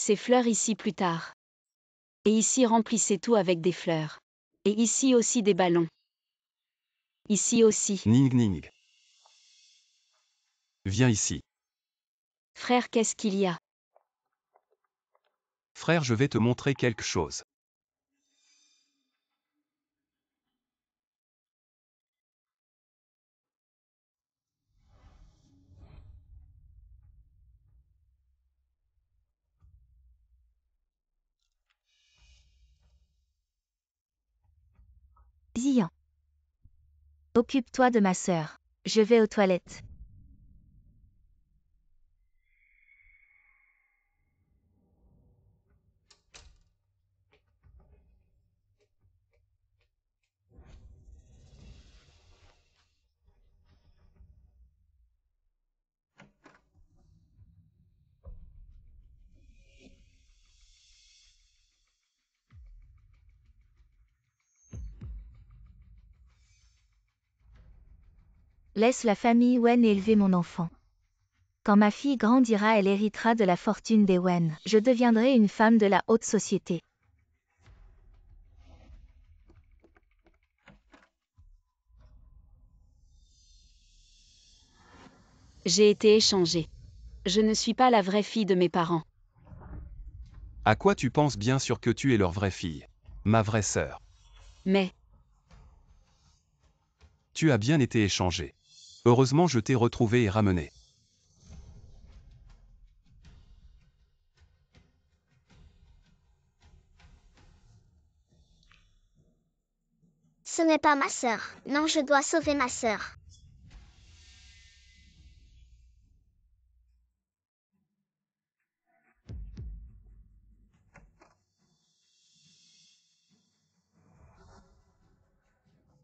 ces fleurs ici plus tard. Et ici remplissez tout avec des fleurs. Et ici aussi des ballons. Ici aussi. Ning Ning. Viens ici. Frère, qu'est-ce qu'il y a? Frère, je vais te montrer quelque chose. Zian. Occupe-toi de ma sœur. Je vais aux toilettes. Laisse la famille Wen élever mon enfant. Quand ma fille grandira, elle héritera de la fortune des Wen. Je deviendrai une femme de la haute société. J'ai été échangée. Je ne suis pas la vraie fille de mes parents. À quoi tu penses? Bien sûr que tu es leur vraie fille. Ma vraie sœur. Mais, Tu as bien été échangée. Heureusement je t'ai retrouvée et ramenée. Ce n'est pas ma sœur. Non, je dois sauver ma sœur.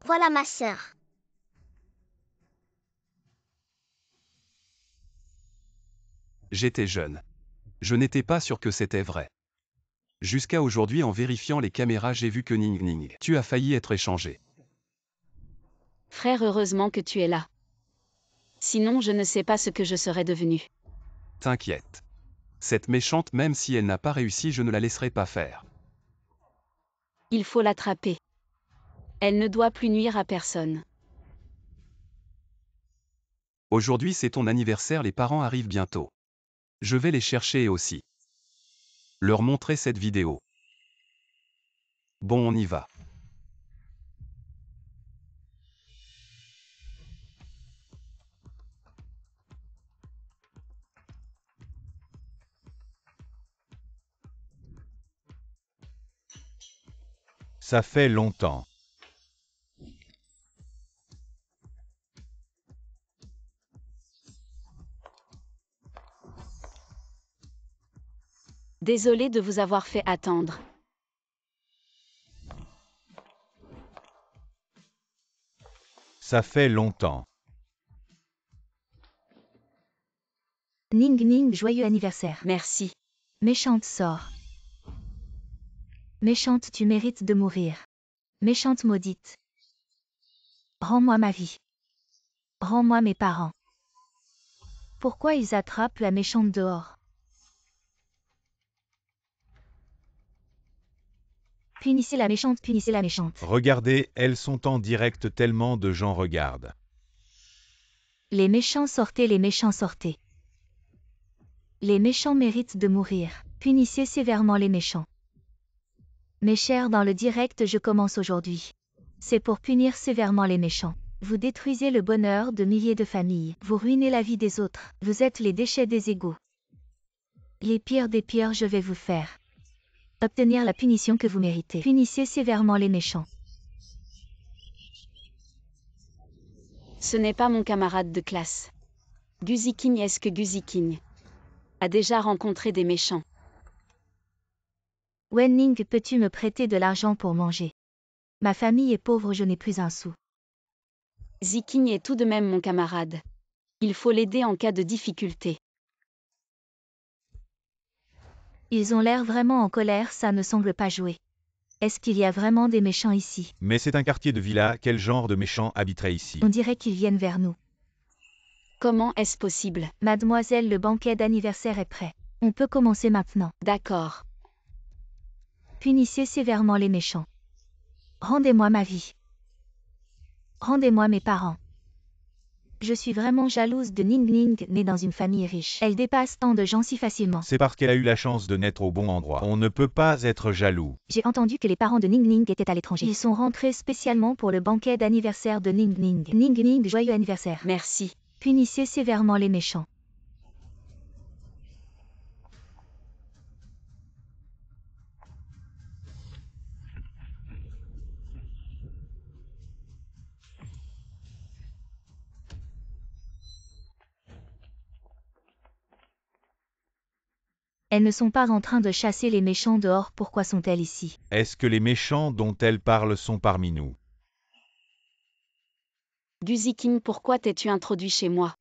Voilà ma sœur. J'étais jeune. Je n'étais pas sûr que c'était vrai. Jusqu'à aujourd'hui, en vérifiant les caméras, j'ai vu que Ning Ning, tu as failli être échangé. frère, heureusement que tu es là. Sinon, je ne sais pas ce que je serais devenue. T'inquiète. Cette méchante, même si elle n'a pas réussi, je ne la laisserai pas faire. Il faut l'attraper. Elle ne doit plus nuire à personne. Aujourd'hui c'est ton anniversaire, les parents arrivent bientôt. Je vais les chercher et aussi leur montrer cette vidéo. Bon, on y va. Ça fait longtemps. Désolée de vous avoir fait attendre. Ça fait longtemps. Ning Ning, joyeux anniversaire. Merci. Méchante sort. Méchante, tu mérites de mourir. Méchante maudite. Rends-moi ma vie. Rends-moi mes parents. Pourquoi ils attrapent la méchante dehors? Punissez la méchante, punissez la méchante. Regardez, elles sont en direct, tellement de gens regardent. Les méchants sortez, les méchants sortez. Les méchants méritent de mourir. Punissez sévèrement les méchants. Mes chers, dans le direct, je commence aujourd'hui. C'est pour punir sévèrement les méchants. Vous détruisez le bonheur de milliers de familles. Vous ruinez la vie des autres. Vous êtes les déchets des égaux. Les pires des pires, je vais vous faire obtenir la punition que vous méritez. Punissez sévèrement les méchants. Ce n'est pas mon camarade de classe. Guziking, est-ce que Guziking a déjà rencontré des méchants? Wenning, peux-tu me prêter de l'argent pour manger? Ma famille est pauvre, je n'ai plus un sou. Ziking est tout de même mon camarade. Il faut l'aider en cas de difficulté. Ils ont l'air vraiment en colère, ça ne semble pas jouer. Est-ce qu'il y a vraiment des méchants ici? Mais c'est un quartier de villa, quel genre de méchants habiterait ici? On dirait qu'ils viennent vers nous. Comment est-ce possible? Mademoiselle, le banquet d'anniversaire est prêt. On peut commencer maintenant. D'accord. Punissez sévèrement les méchants. Rendez-moi ma vie. Rendez-moi mes parents. Je suis vraiment jalouse de Ning Ning, née dans une famille riche. Elle dépasse tant de gens si facilement. C'est parce qu'elle a eu la chance de naître au bon endroit. On ne peut pas être jaloux. J'ai entendu que les parents de Ning Ning étaient à l'étranger. Ils sont rentrés spécialement pour le banquet d'anniversaire de Ning Ning. Ning Ning, joyeux anniversaire. Merci. Punissez sévèrement les méchants. Elles ne sont pas en train de chasser les méchants dehors, pourquoi sont-elles ici? Est-ce que les méchants dont elle parle sont parmi nous? Guziking, pourquoi t'es-tu introduit chez moi?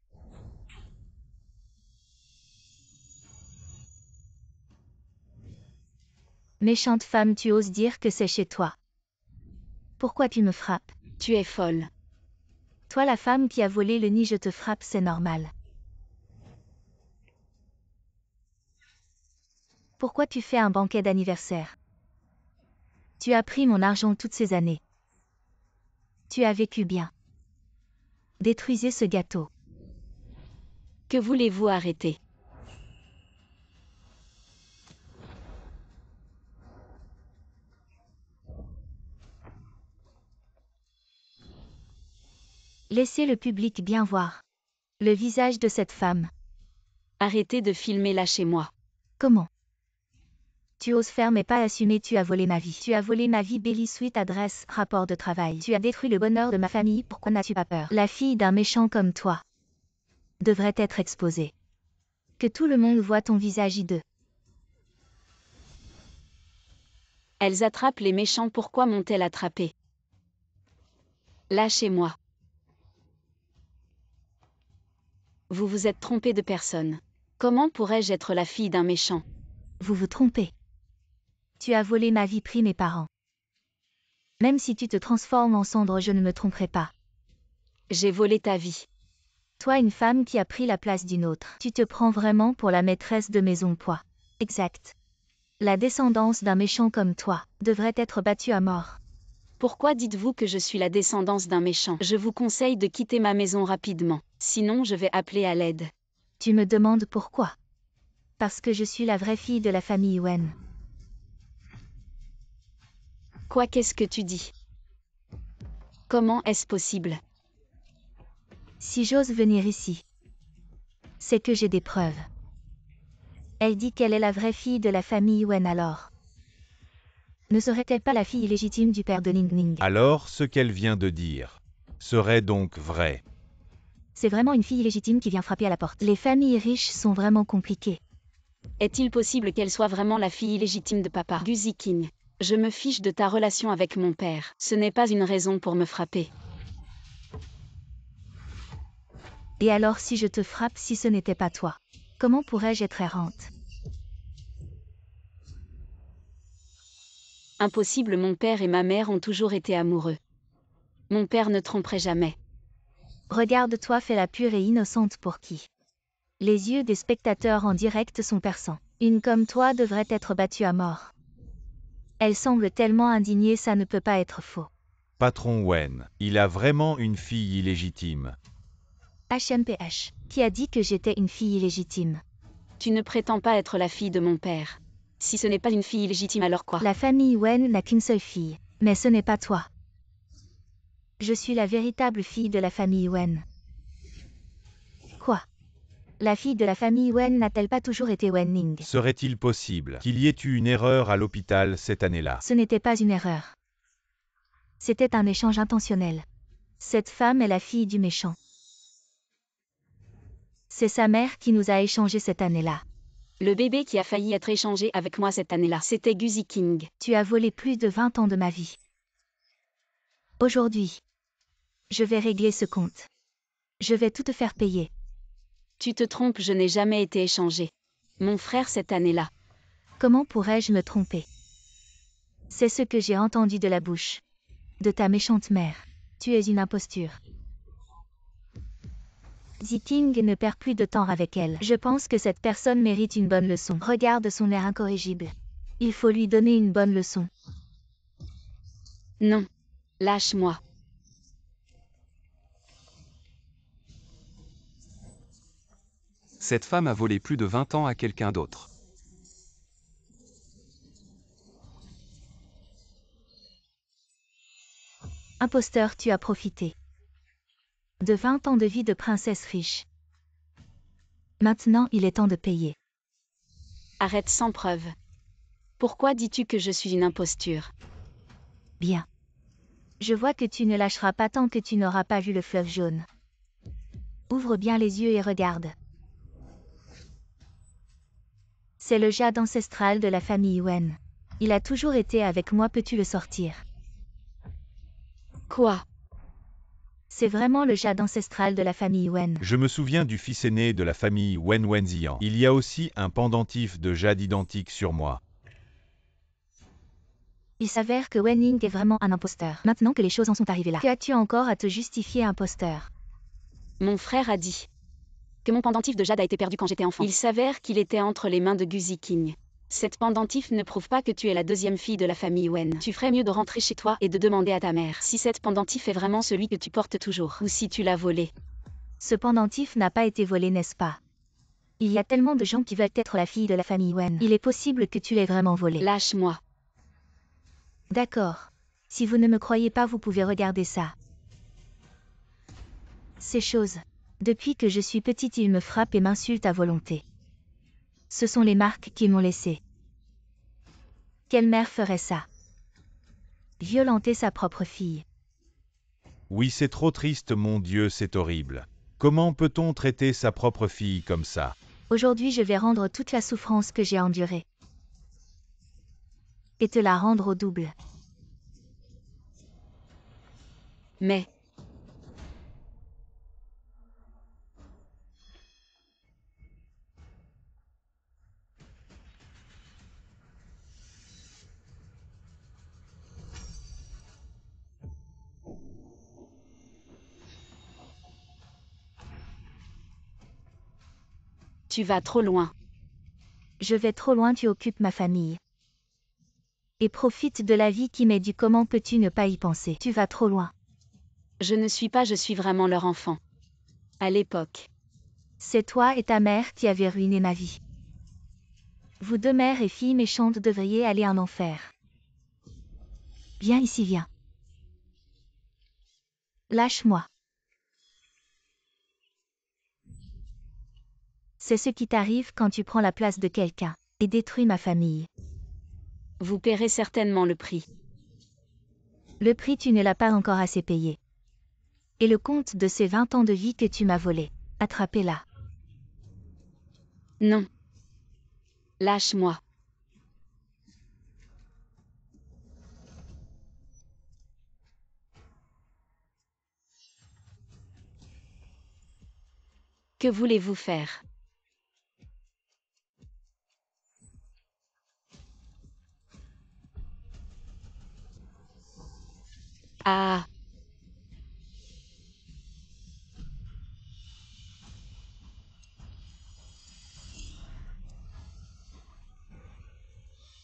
Méchante femme, tu oses dire que c'est chez toi. Pourquoi tu me frappes? Tu es folle. Toi la femme qui a volé le nid, je te frappe, c'est normal. Pourquoi tu fais un banquet d'anniversaire? Tu as pris mon argent toutes ces années. Tu as vécu bien. Détruisez ce gâteau. Que voulez-vous arrêter? Laissez le public bien voir le visage de cette femme. Arrêtez de filmer là chez moi. Comment? Tu oses faire mais pas assumer, tu as volé ma vie. Tu as volé ma vie, Belly Sweet adresse, rapport de travail. Tu as détruit le bonheur de ma famille, pourquoi n'as-tu pas peur? La fille d'un méchant comme toi devrait être exposée. Que tout le monde voit ton visage hideux. Elles attrapent les méchants, pourquoi m'ont-elles attrapé? Lâchez-moi. Vous vous êtes trompé de personne. Comment pourrais-je être la fille d'un méchant? Vous vous trompez. Tu as volé ma vie, pris mes parents. Même si tu te transformes en cendre, je ne me tromperai pas. J'ai volé ta vie. Toi, une femme qui a pris la place d'une autre. Tu te prends vraiment pour la maîtresse de maison, poids. Exact. La descendance d'un méchant comme toi devrait être battue à mort. Pourquoi dites-vous que je suis la descendance d'un méchant? Je vous conseille de quitter ma maison rapidement, sinon je vais appeler à l'aide. Tu me demandes pourquoi? Parce que je suis la vraie fille de la famille Wen. Quoi, qu'est-ce que tu dis? Comment est-ce possible? Si j'ose venir ici, c'est que j'ai des preuves. Elle dit qu'elle est la vraie fille de la famille Wen alors. Ne serait-elle pas la fille illégitime du père de Ning Ning? Alors ce qu'elle vient de dire serait donc vrai. C'est vraiment une fille illégitime qui vient frapper à la porte. Les familles riches sont vraiment compliquées. Est-il possible qu'elle soit vraiment la fille illégitime de papa? Guziking, je me fiche de ta relation avec mon père. Ce n'est pas une raison pour me frapper. Et alors si je te frappe, si ce n'était pas toi, comment pourrais-je être errante? Impossible, mon père et ma mère ont toujours été amoureux. Mon père ne tromperait jamais. Regarde-toi, fais la pure et innocente pour qui? Les yeux des spectateurs en direct sont perçants. Une comme toi devrait être battue à mort. Elle semble tellement indignée, ça ne peut pas être faux. Patron Wen, il a vraiment une fille illégitime. HMPH. Qui a dit que j'étais une fille illégitime? Tu ne prétends pas être la fille de mon père. Si ce n'est pas une fille illégitime, alors quoi? La famille Wen n'a qu'une seule fille, mais ce n'est pas toi. Je suis la véritable fille de la famille Wen. Quoi? La fille de la famille Wen n'a-t-elle pas toujours été Wen Ning? Serait-il possible qu'il y ait eu une erreur à l'hôpital cette année-là? Ce n'était pas une erreur. C'était un échange intentionnel. Cette femme est la fille du méchant. C'est sa mère qui nous a échangés cette année-là. Le bébé qui a failli être échangé avec moi cette année-là, c'était Guziking. Tu as volé plus de 20 ans de ma vie. Aujourd'hui, je vais régler ce compte. Je vais tout te faire payer. Tu te trompes, je n'ai jamais été échangé. Mon frère cette année-là. Comment pourrais-je me tromper? C'est ce que j'ai entendu de la bouche de ta méchante mère. Tu es une imposture. Ziking ne perd plus de temps avec elle. Je pense que cette personne mérite une bonne leçon. Regarde son air incorrigible. Il faut lui donner une bonne leçon. Non. Lâche-moi. Cette femme a volé plus de 20 ans à quelqu'un d'autre. Imposteur, tu as profité de 20 ans de vie de princesse riche. Maintenant, il est temps de payer. Arrête sans preuve. Pourquoi dis-tu que je suis une imposture? Bien. Je vois que tu ne lâcheras pas tant que tu n'auras pas vu le fleuve jaune. Ouvre bien les yeux et regarde. C'est le jade ancestral de la famille Wen. Il a toujours été avec moi, peux-tu le sortir? Quoi? C'est vraiment le jade ancestral de la famille Wen. Je me souviens du fils aîné de la famille Wen Wenzian. Il y a aussi un pendentif de jade identique sur moi. Il s'avère que Wen Ning est vraiment un imposteur. Maintenant que les choses en sont arrivées là, que as-tu encore à te justifier, imposteur? Mon frère a dit que mon pendentif de jade a été perdu quand j'étais enfant. Il s'avère qu'il était entre les mains de Gu Ziqing. Cette pendentif ne prouve pas que tu es la deuxième fille de la famille Wen. Tu ferais mieux de rentrer chez toi et de demander à ta mère si cette pendentif est vraiment celui que tu portes toujours, ou si tu l'as volé. Ce pendentif n'a pas été volé, n'est-ce pas? Il y a tellement de gens qui veulent être la fille de la famille Wen. Il est possible que tu l'aies vraiment volé. Lâche-moi. D'accord. Si vous ne me croyez pas, vous pouvez regarder ça. Ces choses. Depuis que je suis petite, il me frappe et m'insulte à volonté. Ce sont les marques qu'ils m'ont laissées. Quelle mère ferait ça? Violenter sa propre fille. Oui, c'est trop triste, mon Dieu, c'est horrible. Comment peut-on traiter sa propre fille comme ça? Aujourd'hui, je vais rendre toute la souffrance que j'ai endurée. Et te la rendre au double. Mais... tu vas trop loin. Je vais trop loin, tu occupes ma famille. Et profite de la vie qui m'est due, comment peux-tu ne pas y penser? Tu vas trop loin. Je ne suis pas, je suis vraiment leur enfant. À l'époque. C'est toi et ta mère qui avez ruiné ma vie. Vous deux, mères et filles méchantes, devriez aller en enfer. Viens ici, viens. Lâche-moi. C'est ce qui t'arrive quand tu prends la place de quelqu'un et détruis ma famille. Vous paierez certainement le prix. Le prix, tu ne l'as pas encore assez payé. Et le compte de ces 20 ans de vie que tu m'as volé, attrapez-la. Non. Lâche-moi. Que voulez-vous faire? Ah.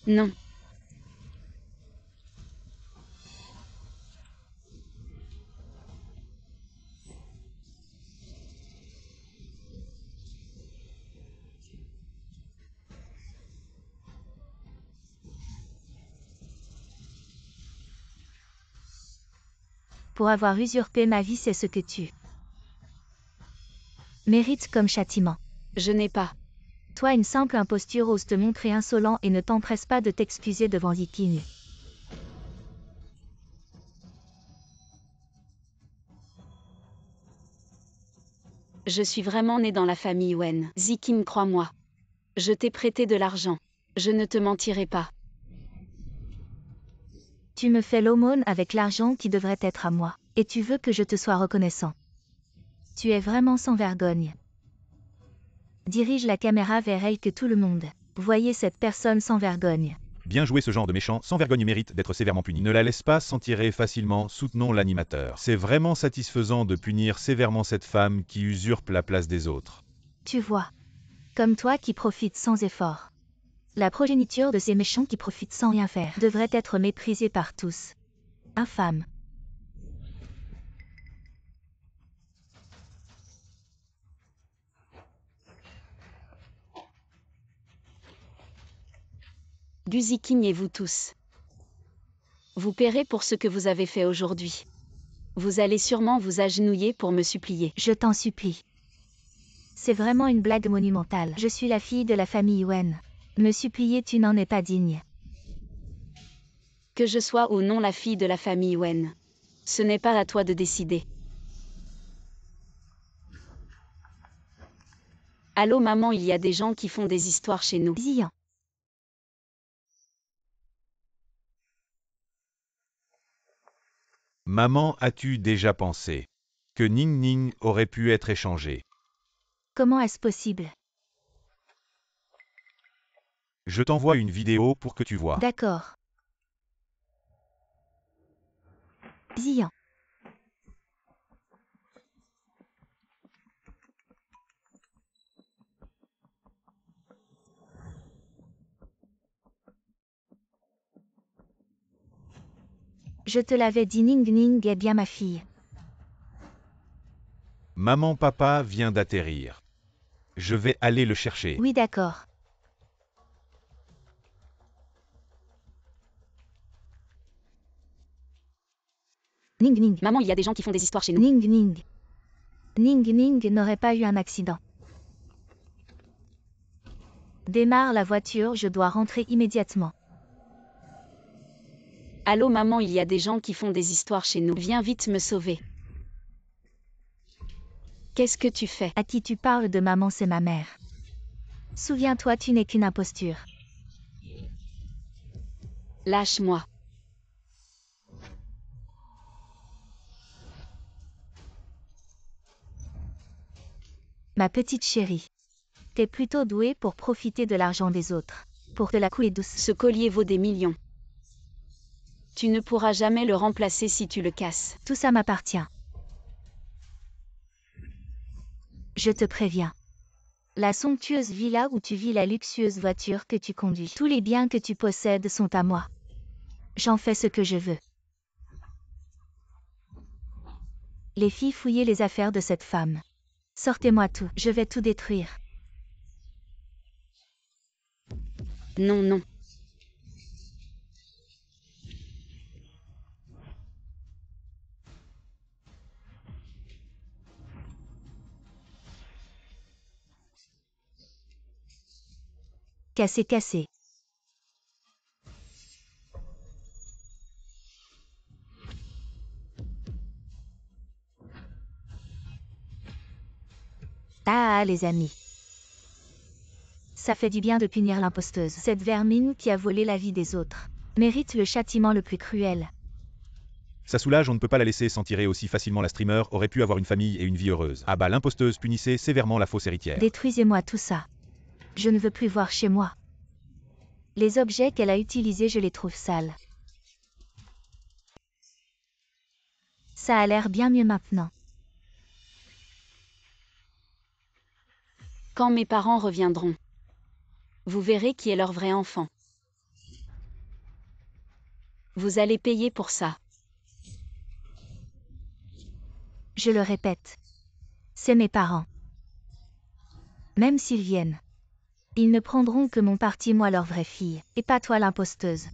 Non. Pour avoir usurpé ma vie, c'est ce que tu mérites comme châtiment. Je n'ai pas. Toi, une simple imposture, ose te montrer insolent et ne t'empresse pas de t'excuser devant Ziqing. Je suis vraiment née dans la famille Wen. Ziqing, crois-moi. Je t'ai prêté de l'argent. Je ne te mentirai pas. Tu me fais l'aumône avec l'argent qui devrait être à moi. Et tu veux que je te sois reconnaissant. Tu es vraiment sans vergogne. Dirige la caméra vers elle, que tout le monde. Voyez cette personne sans vergogne. Bien joué, ce genre de méchant sans vergogne mérite d'être sévèrement puni. Ne la laisse pas s'en tirer facilement, soutenons l'animateur. C'est vraiment satisfaisant de punir sévèrement cette femme qui usurpe la place des autres. Tu vois. Comme toi qui profites sans effort. La progéniture de ces méchants qui profitent sans rien faire devrait être méprisée par tous. Infâme. Guziking et vous tous. Vous paierez pour ce que vous avez fait aujourd'hui. Vous allez sûrement vous agenouiller pour me supplier. Je t'en supplie. C'est vraiment une blague monumentale. Je suis la fille de la famille Yuen. Me supplier, tu n'en es pas digne. Que je sois ou non la fille de la famille Wen. Ce n'est pas à toi de décider. Allô maman, il y a des gens qui font des histoires chez nous. Ziyan. Maman, as-tu déjà pensé que Ning Ning aurait pu être échangé? Comment est-ce possible? Je t'envoie une vidéo pour que tu vois. D'accord. Ziyan. Je te l'avais dit, Ning Ning est bien ma fille. Maman, papa vient d'atterrir. Je vais aller le chercher. Oui, d'accord. Ning Ning. Maman, il y a des gens qui font des histoires chez nous. Ning Ning. Ning Ning n'aurait pas eu un accident. Démarre la voiture, je dois rentrer immédiatement. Allô maman, il y a des gens qui font des histoires chez nous. Viens vite me sauver. Qu'est-ce que tu fais? À qui tu parles de maman, c'est ma mère. Souviens-toi, tu n'es qu'une imposture. Lâche-moi. Ma petite chérie. T'es plutôt douée pour profiter de l'argent des autres. Pour te la couler douce. Ce collier vaut des millions. Tu ne pourras jamais le remplacer si tu le casses. Tout ça m'appartient. Je te préviens. La somptueuse villa où tu vis, la luxueuse voiture que tu conduis, tous les biens que tu possèdes sont à moi. J'en fais ce que je veux. Les filles, fouillez les affaires de cette femme. Sortez-moi tout, je vais tout détruire. Non, non. Cassez, cassez. Ah, les amis. Ça fait du bien de punir l'imposteuse. Cette vermine qui a volé la vie des autres mérite le châtiment le plus cruel. Ça soulage, on ne peut pas la laisser s'en tirer aussi facilement. La streamer aurait pu avoir une famille et une vie heureuse. Ah bah, l'imposteuse, punissez sévèrement la fausse héritière. Détruisez-moi tout ça. Je ne veux plus voir chez moi. Les objets qu'elle a utilisés, je les trouve sales. Ça a l'air bien mieux maintenant. Quand mes parents reviendront, vous verrez qui est leur vrai enfant. Vous allez payer pour ça. Je le répète. C'est mes parents. Même s'ils viennent. Ils ne prendront que mon parti, moi leur vraie fille, et pas toi l'imposteuse.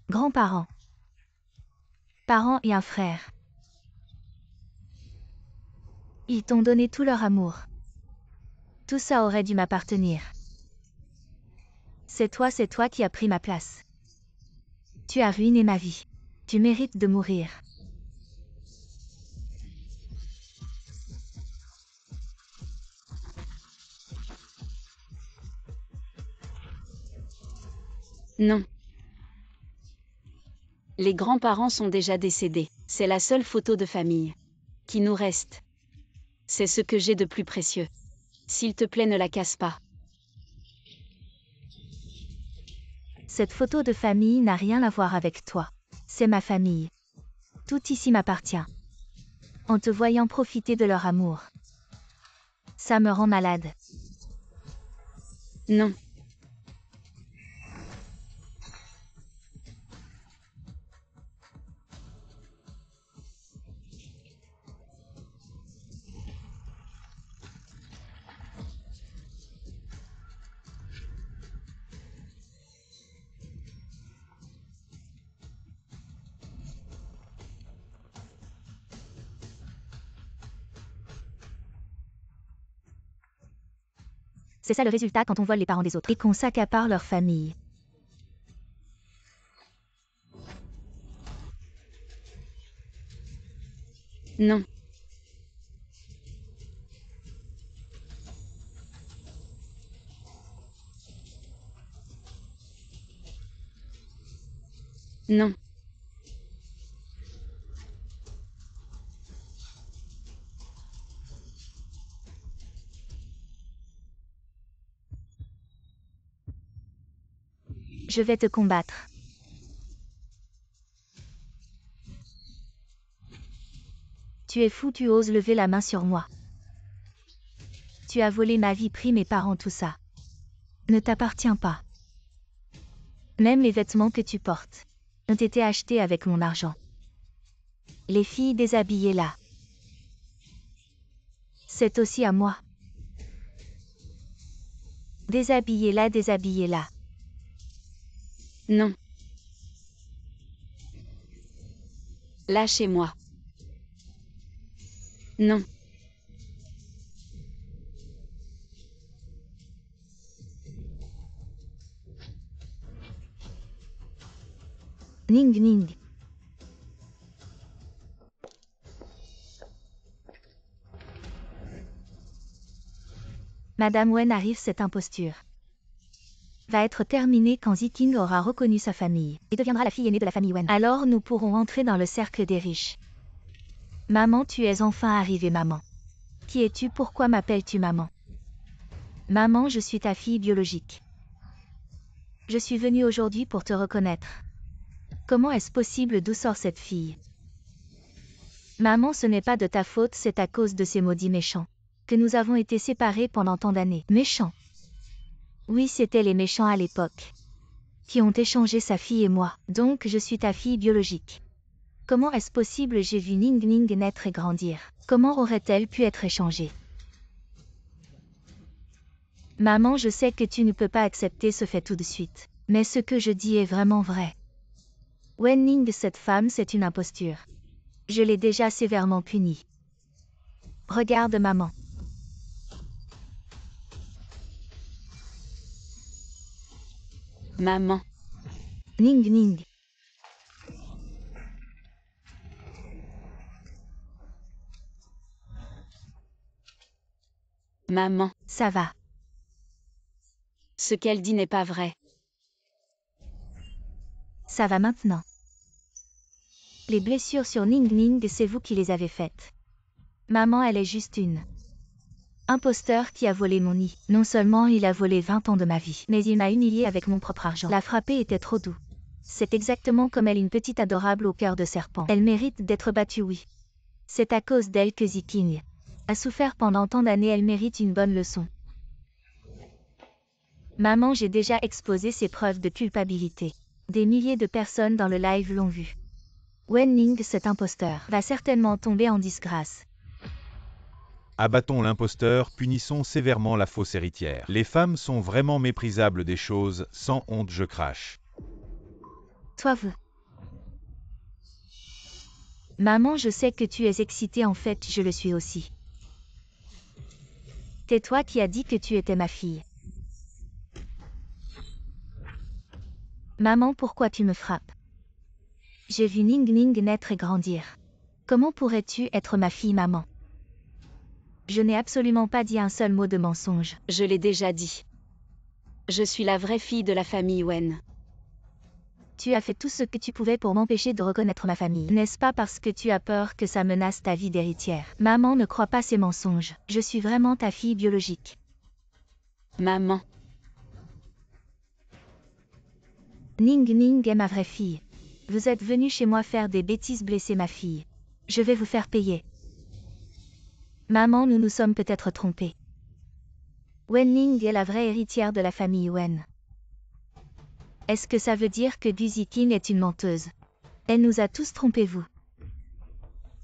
Grands-parents. Parents et un frère. Ils t'ont donné tout leur amour. Tout ça aurait dû m'appartenir. C'est toi qui as pris ma place. Tu as ruiné ma vie. Tu mérites de mourir. Non. Les grands-parents sont déjà décédés. C'est la seule photo de famille qui nous reste. C'est ce que j'ai de plus précieux. S'il te plaît, ne la casse pas. Cette photo de famille n'a rien à voir avec toi. C'est ma famille. Tout ici m'appartient. En te voyant profiter de leur amour. Ça me rend malade. Non. C'est ça le résultat quand on vole les parents des autres et qu'on s'accapare leur famille. Non. Non. Je vais te combattre. Tu es fou, tu oses lever la main sur moi. Tu as volé ma vie, pris mes parents, tout ça ne t'appartient pas. Même les vêtements que tu portes ont été achetés avec mon argent. Les filles déshabillées là, c'est aussi à moi. Déshabillées là, déshabillées là. Non. Lâchez-moi. Non. Ning Ning. Madame Wen arrive, cette imposture va être terminée quand Ziking aura reconnu sa famille et deviendra la fille aînée de la famille Wen. Alors nous pourrons entrer dans le cercle des riches. Maman, tu es enfin arrivée, maman. Qui es-tu? Pourquoi m'appelles-tu maman? Maman, je suis ta fille biologique. Je suis venue aujourd'hui pour te reconnaître. Comment est-ce possible? D'où sort cette fille? Maman, ce n'est pas de ta faute, c'est à cause de ces maudits méchants que nous avons été séparés pendant tant d'années. Méchants? Oui, c'étaient les méchants à l'époque qui ont échangé sa fille et moi. Donc je suis ta fille biologique. Comment est-ce possible? J'ai vu Ning Ning naître et grandir. Comment aurait-elle pu être échangée? Maman, je sais que tu ne peux pas accepter ce fait tout de suite. Mais ce que je dis est vraiment vrai. Wen Ning, cette femme, c'est une imposture. Je l'ai déjà sévèrement punie. Regarde maman. Maman. Ning Ning. Maman. Ça va. Ce qu'elle dit n'est pas vrai. Ça va maintenant. Les blessures sur Ning Ning, c'est vous qui les avez faites. Maman, elle est juste une imposteur qui a volé mon nid. Non seulement il a volé 20 ans de ma vie, mais il m'a humiliée avec mon propre argent. La frapper était trop doux. C'est exactement comme elle, une petite adorable au cœur de serpent. Elle mérite d'être battue, oui. C'est à cause d'elle que Ziking a souffert pendant tant d'années, elle mérite une bonne leçon. Maman, j'ai déjà exposé ces preuves de culpabilité. Des milliers de personnes dans le live l'ont vu. Wen Ning, cet imposteur, va certainement tomber en disgrâce. Abattons l'imposteur, punissons sévèrement la fausse héritière. Les femmes sont vraiment méprisables des choses, sans honte je crache. Toi vous. Maman, je sais que tu es excitée, en fait je le suis aussi. C'est toi qui as dit que tu étais ma fille. Maman, pourquoi tu me frappes? J'ai vu Ning Ning naître et grandir. Comment pourrais-tu être ma fille, maman? Je n'ai absolument pas dit un seul mot de mensonge. Je l'ai déjà dit. Je suis la vraie fille de la famille Wen. Tu as fait tout ce que tu pouvais pour m'empêcher de reconnaître ma famille. N'est-ce pas parce que tu as peur que ça menace ta vie d'héritière? Maman ne croit pas ces mensonges. Je suis vraiment ta fille biologique. Maman. Ning Ning est ma vraie fille. Vous êtes venu chez moi faire des bêtises, blesser ma fille. Je vais vous faire payer. Maman, nous nous sommes peut-être trompés. Wen Ning est la vraie héritière de la famille Wen. Est-ce que ça veut dire que Du Ziqing est une menteuse? Elle nous a tous trompés, vous.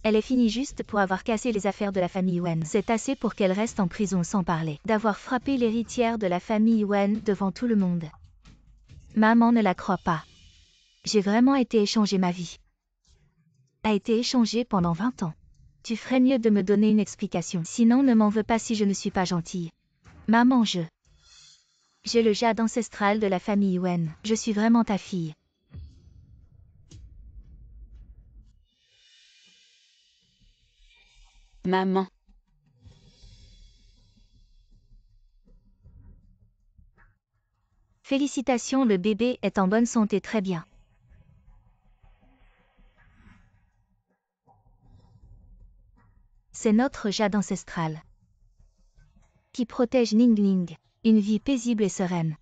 Elle est finie juste pour avoir cassé les affaires de la famille Wen. C'est assez pour qu'elle reste en prison sans parler. D'avoir frappé l'héritière de la famille Wen devant tout le monde. Maman ne la croit pas. J'ai vraiment été échanger ma vie. A été échangée pendant 20 ans. Tu ferais mieux de me donner une explication. Sinon, ne m'en veux pas si je ne suis pas gentille. Maman, j'ai le jade ancestral de la famille Wen. Je suis vraiment ta fille. Maman. Félicitations, le bébé est en bonne santé, très bien. C'est notre jade ancestral qui protège Ning Ning, une vie paisible et sereine.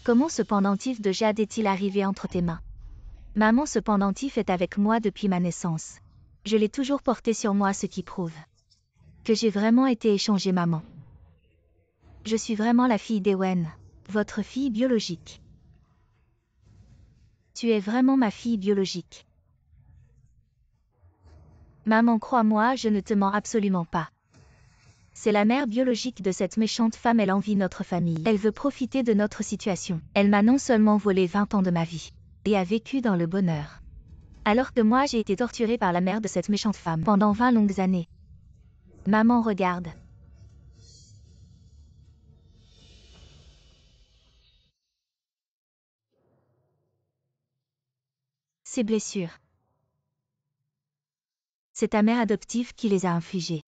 Comment ce pendentif de jade est-il arrivé entre tes mains? Maman, ce pendentif est avec moi depuis ma naissance. Je l'ai toujours porté sur moi, ce qui prouve que j'ai vraiment été échangée, maman. Je suis vraiment la fille d'Ewen, votre fille biologique. Tu es vraiment ma fille biologique. Maman, crois-moi, je ne te mens absolument pas. C'est la mère biologique de cette méchante femme, elle envie notre famille. Elle veut profiter de notre situation. Elle m'a non seulement volé 20 ans de ma vie, et a vécu dans le bonheur. Alors que moi j'ai été torturée par la mère de cette méchante femme pendant 20 longues années. Maman, regarde. Ces blessures. C'est ta mère adoptive qui les a infligées.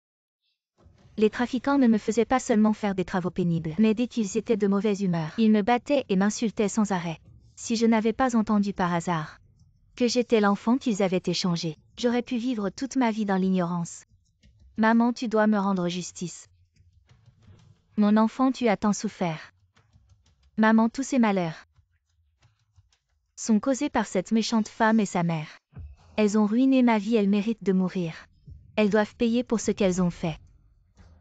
Les trafiquants ne me faisaient pas seulement faire des travaux pénibles, mais dès qu'ils étaient de mauvaise humeur, ils me battaient et m'insultaient sans arrêt. Si je n'avais pas entendu par hasard que j'étais l'enfant qu'ils avaient échangé, j'aurais pu vivre toute ma vie dans l'ignorance. Maman, tu dois me rendre justice. Mon enfant, tu as tant souffert. Maman, tous ces malheurs sont causés par cette méchante femme et sa mère. Elles ont ruiné ma vie, elles méritent de mourir. Elles doivent payer pour ce qu'elles ont fait.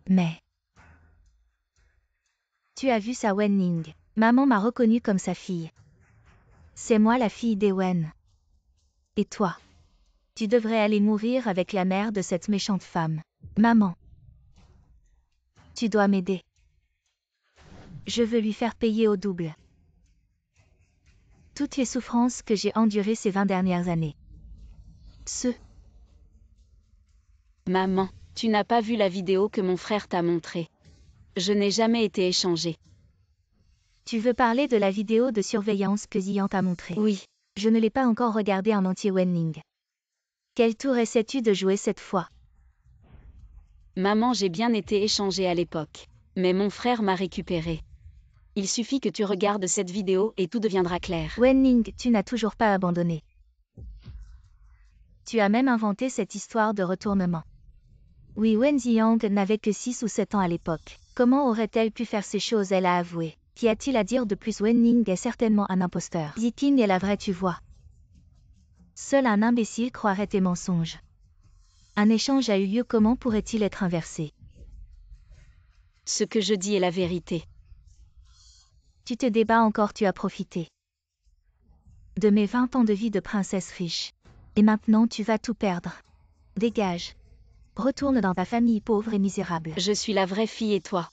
Mais tu as vu ça, Wen Ning. Maman m'a reconnue comme sa fille. C'est moi la fille d'Ewen. Et toi? Tu devrais aller mourir avec la mère de cette méchante femme. Maman. Tu dois m'aider. Je veux lui faire payer au double toutes les souffrances que j'ai endurées ces 20 dernières années. Maman, tu n'as pas vu la vidéo que mon frère t'a montrée. Je n'ai jamais été échangée. Tu veux parler de la vidéo de surveillance que Ziyan t'a montrée? Oui. Je ne l'ai pas encore regardée en entier, Wen Ning. Quel tour essaies-tu de jouer cette fois? Maman, j'ai bien été échangée à l'époque. Mais mon frère m'a récupérée. Il suffit que tu regardes cette vidéo et tout deviendra clair. Wen Ning, tu n'as toujours pas abandonné. Tu as même inventé cette histoire de retournement. Oui, Wen Ziyang n'avait que 6 ou 7 ans à l'époque. Comment aurait-elle pu faire ces choses? Elle a avoué. Qu'y a-t-il à dire de plus? Wen Ning est certainement un imposteur. Ziqing est la vraie, tu vois. Seul un imbécile croirait tes mensonges. Un échange a eu lieu, comment pourrait-il être inversé? Ce que je dis est la vérité. Tu te débats encore, tu as profité de mes 20 ans de vie de princesse riche. Et maintenant tu vas tout perdre. Dégage. Retourne dans ta famille pauvre et misérable. Je suis la vraie fille et toi?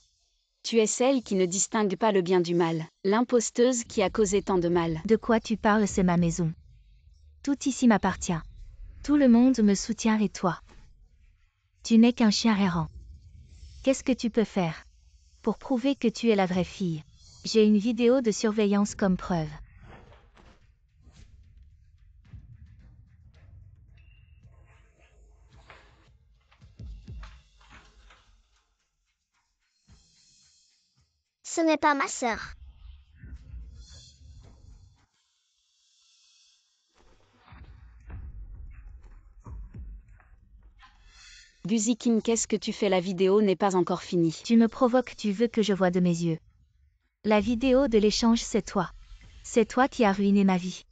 Tu es celle qui ne distingue pas le bien du mal, l'imposteuse qui a causé tant de mal. De quoi tu parles? C'est ma maison. Tout ici m'appartient. Tout le monde me soutient et toi? Tu n'es qu'un chien errant. Qu'est-ce que tu peux faire pour prouver que tu es la vraie fille? J'ai une vidéo de surveillance comme preuve. Ce n'est pas ma sœur. Guzikin, qu'est-ce que tu fais? La vidéo n'est pas encore finie. Tu me provoques, tu veux que je voie de mes yeux. La vidéo de l'échange, c'est toi. C'est toi qui as ruiné ma vie.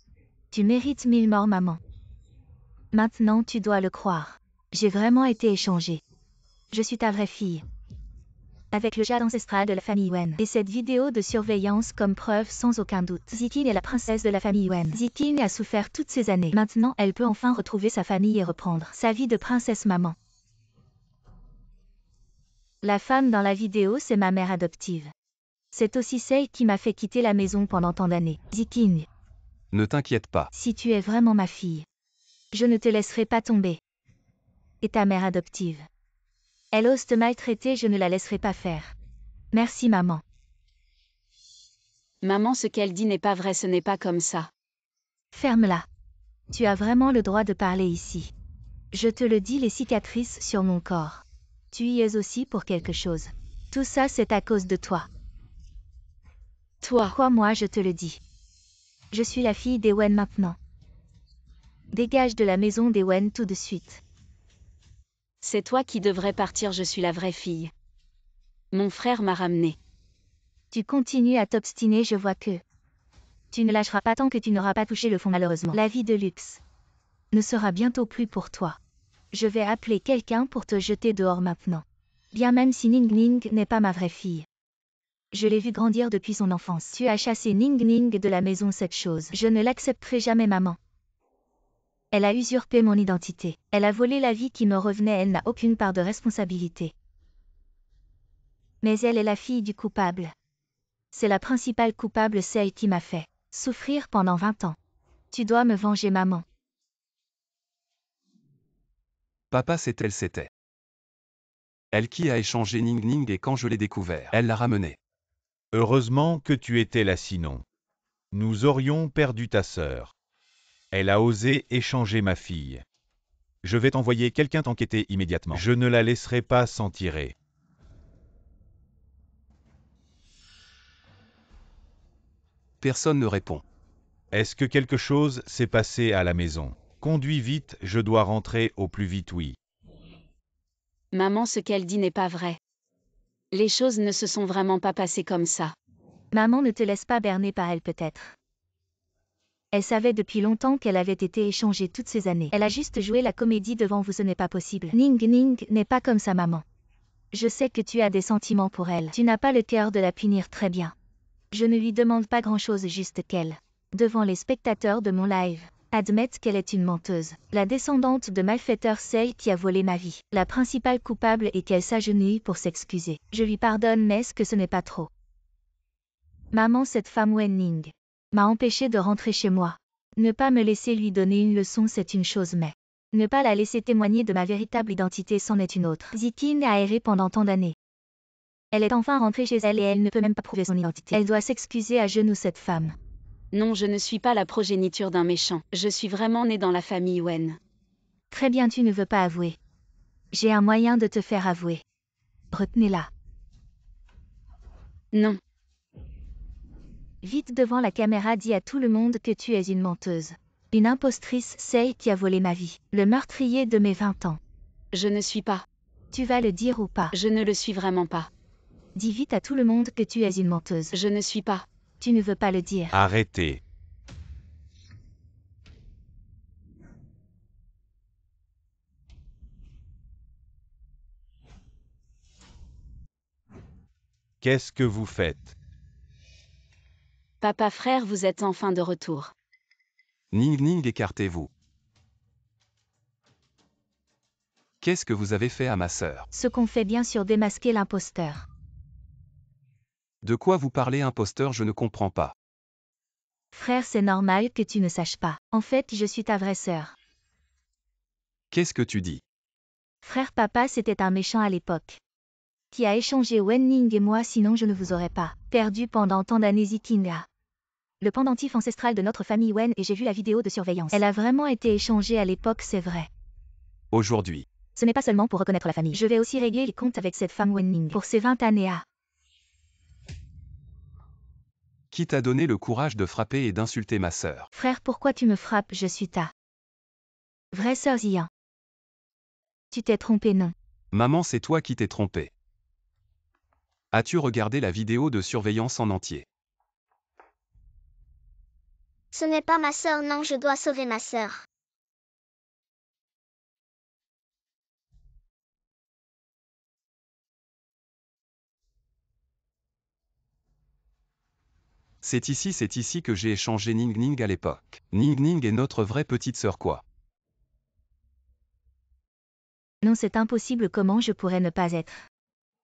Tu mérites 1000 morts, maman. Maintenant, tu dois le croire. J'ai vraiment été échangée. Je suis ta vraie fille. Avec le jade ancestral de la famille Wen. Et cette vidéo de surveillance comme preuve sans aucun doute. Zikin est la princesse de la famille Wen. Zikin a souffert toutes ces années. Maintenant, elle peut enfin retrouver sa famille et reprendre sa vie de princesse maman. La femme dans la vidéo, c'est ma mère adoptive. C'est aussi celle qui m'a fait quitter la maison pendant tant d'années. Zikin. Ne t'inquiète pas. Si tu es vraiment ma fille, je ne te laisserai pas tomber. Et ta mère adoptive. Elle ose te maltraiter, je ne la laisserai pas faire. Merci maman. Maman, ce qu'elle dit n'est pas vrai, ce n'est pas comme ça. Ferme-la. Tu as vraiment le droit de parler ici. Je te le dis, les cicatrices sur mon corps. Tu y es aussi pour quelque chose. Tout ça, c'est à cause de toi. Toi. Crois-moi, je te le dis. Je suis la fille des Wen maintenant. Dégage de la maison des Wen tout de suite. C'est toi qui devrais partir, je suis la vraie fille. Mon frère m'a ramenée. Tu continues à t'obstiner, je vois que... Tu ne lâcheras pas tant que tu n'auras pas touché le fond malheureusement. La vie de luxe ne sera bientôt plus pour toi. Je vais appeler quelqu'un pour te jeter dehors maintenant. Bien même si Ning Ning n'est pas ma vraie fille. Je l'ai vue grandir depuis son enfance. Tu as chassé Ning Ning de la maison, cette chose. Je ne l'accepterai jamais, maman. Elle a usurpé mon identité. Elle a volé la vie qui me revenait, elle n'a aucune part de responsabilité. Mais elle est la fille du coupable. C'est la principale coupable, celle qui m'a fait souffrir pendant 20 ans. Tu dois me venger, maman. Papa, c'était. Elle qui a échangé Ning Ning et quand je l'ai découvert, elle l'a ramenée. Heureusement que tu étais là, sinon nous aurions perdu ta sœur. Elle a osé échanger ma fille. Je vais t'envoyer quelqu'un t'enquêter immédiatement. Je ne la laisserai pas s'en tirer. Personne ne répond. Est-ce que quelque chose s'est passé à la maison? Conduis vite, je dois rentrer au plus vite, oui. Maman, ce qu'elle dit n'est pas vrai. Les choses ne se sont vraiment pas passées comme ça. Maman, ne te laisse pas berner par elle peut-être. Elle savait depuis longtemps qu'elle avait été échangée toutes ces années. Elle a juste joué la comédie devant vous, ce n'est pas possible. Ning Ning n'est pas comme ça, maman. Je sais que tu as des sentiments pour elle. Tu n'as pas le cœur de la punir, très bien. Je ne lui demande pas grand-chose, juste qu'elle, devant les spectateurs de mon live, admette qu'elle est une menteuse, la descendante de malfaiteurs, celle qui a volé ma vie. La principale coupable est qu'elle s'agenouille pour s'excuser. Je lui pardonne, mais est-ce que ce n'est pas trop? Maman, cette femme Wen Ning m'a empêché de rentrer chez moi. Ne pas me laisser lui donner une leçon, c'est une chose, mais ne pas la laisser témoigner de ma véritable identité, c'en est une autre. Zikin a erré pendant tant d'années. Elle est enfin rentrée chez elle et elle ne peut même pas prouver son identité. Elle doit s'excuser à genoux, cette femme. Non, je ne suis pas la progéniture d'un méchant. Je suis vraiment née dans la famille Wen. Très bien, tu ne veux pas avouer. J'ai un moyen de te faire avouer. Retenez-la. Non. Vite devant la caméra, dis à tout le monde que tu es une menteuse. Une impostrice, celle qui a volé ma vie. Le meurtrier de mes 20 ans. Je ne suis pas. Tu vas le dire ou pas? Je ne le suis vraiment pas. Dis vite à tout le monde que tu es une menteuse. Je ne suis pas. Tu ne veux pas le dire. Arrêtez. Qu'est-ce que vous faites? Papa, frère, vous êtes enfin de retour. Ning Ning, écartez-vous. Qu'est-ce que vous avez fait à ma sœur? Ce qu'on fait, bien sûr, démasquer l'imposteur. De quoi vous parlez, imposteur? Je ne comprends pas. Frère, c'est normal que tu ne saches pas. En fait, je suis ta vraie sœur. Qu'est-ce que tu dis? Frère, papa, c'était un méchant à l'époque. Qui a échangé Wen Ning et moi, sinon je ne vous aurais pas perdu pendant tant d'années. Zikinga. Le pendentif ancestral de notre famille Wen, et j'ai vu la vidéo de surveillance. Elle a vraiment été échangée à l'époque, c'est vrai. Aujourd'hui. Ce n'est pas seulement pour reconnaître la famille. Je vais aussi régler les comptes avec cette femme Wen Ning pour ces 20 années. Qui t'a donné le courage de frapper et d'insulter ma sœur? Frère, pourquoi tu me frappes? Je suis ta vraie sœur Zian. Tu t'es trompé, non? Maman, c'est toi qui t'es trompé. As-tu regardé la vidéo de surveillance en entier? Ce n'est pas ma sœur, non, je dois sauver ma sœur. C'est ici que j'ai échangé Ning Ning à l'époque. Ning Ning est notre vraie petite sœur quoi. Non, c'est impossible, comment je pourrais ne pas être